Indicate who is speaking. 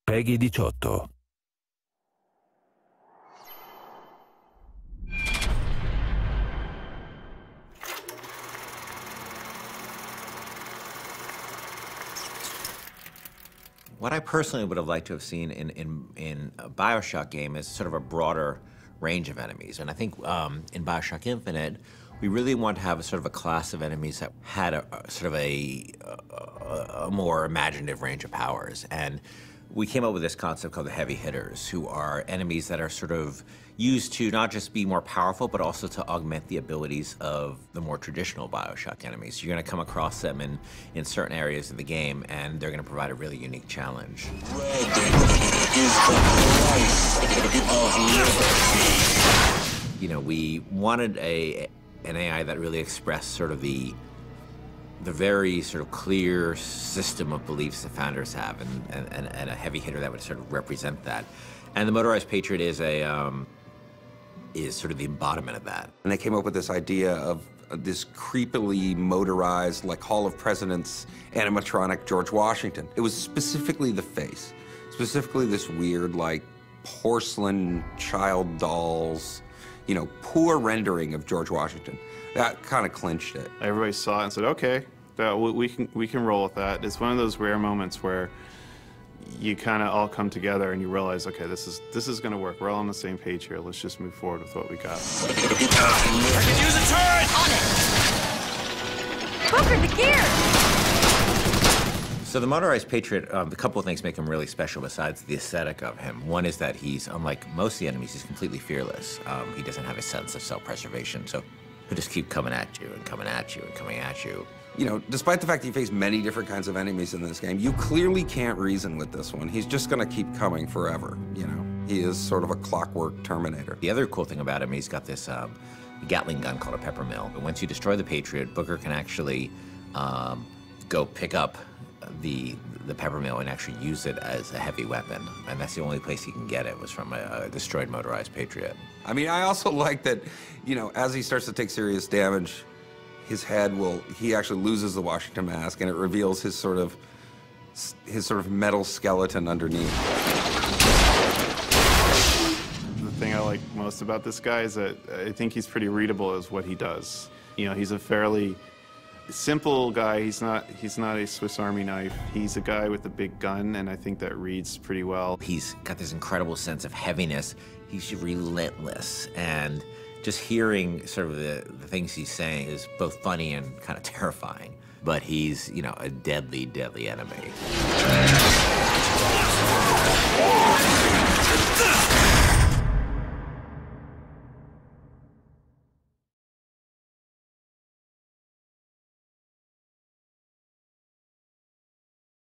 Speaker 1: PEGI 18.
Speaker 2: What I personally would have liked to have seen in a Bioshock game is sort of a broader range of enemies. And I think in Bioshock Infinite, we really want to have a sort of a class of enemies that had a sort of a more imaginative range of powers. And we came up with this concept called the heavy hitters, who are enemies that are sort of used to not just be more powerful, but also to augment the abilities of the more traditional Bioshock enemies. You're going to come across them in certain areas of the game, and they're going to provide a really unique challenge.
Speaker 3: Red is the price of liberty.
Speaker 2: You know, we wanted an AI that really expressed sort of the very sort of clear system of beliefs the founders have, and a heavy hitter that would sort of represent that. And the Motorized Patriot is sort of the embodiment of that.
Speaker 4: And they came up with this idea of this creepily motorized, like Hall of Presidents animatronic George Washington. It was specifically the face, specifically this weird, like, porcelain child dolls, you know, poor rendering of George Washington. That kind of clinched it.
Speaker 5: Everybody saw it and said, okay, we can roll with that. It's one of those rare moments where you kind of all come together and you realize, okay, this is going to work. We're all on the same page here. Let's just move forward with what we got.
Speaker 3: I can use a turret!
Speaker 6: On it! Booker, the gear!
Speaker 2: So the Motorized Patriot, a couple of things make him really special besides the aesthetic of him. One is that he's, unlike most of the enemies, he's completely fearless. He doesn't have a sense of self-preservation, so he'll just keep coming at you and coming at you and coming at you.
Speaker 4: You know, despite the fact that you face many different kinds of enemies in this game, you clearly can't reason with this one. He's just gonna keep coming forever, you know? He is sort of a clockwork Terminator.
Speaker 2: The other cool thing about him, he's got this Gatling gun called a pepper mill. But once you destroy the Patriot, Booker can actually go pick up the pepper mill and actually use it as a heavy weapon. And that's the only place he can get it, was from a destroyed Motorized Patriot.
Speaker 4: I mean, I also like that, you know, as he starts to take serious damage, his head he actually loses the Washington mask, and it reveals his sort of metal skeleton underneath.
Speaker 5: The thing I like most about this guy is that I think he's pretty readable as what he does. You know, he's a fairly simple guy. He's not a Swiss Army knife. He's a guy with a big gun, and I think that reads pretty well.
Speaker 2: He's got this incredible sense of heaviness. He's relentless, and just hearing sort of the things he's saying is both funny and kind of terrifying. But he's, you know, a deadly, deadly enemy.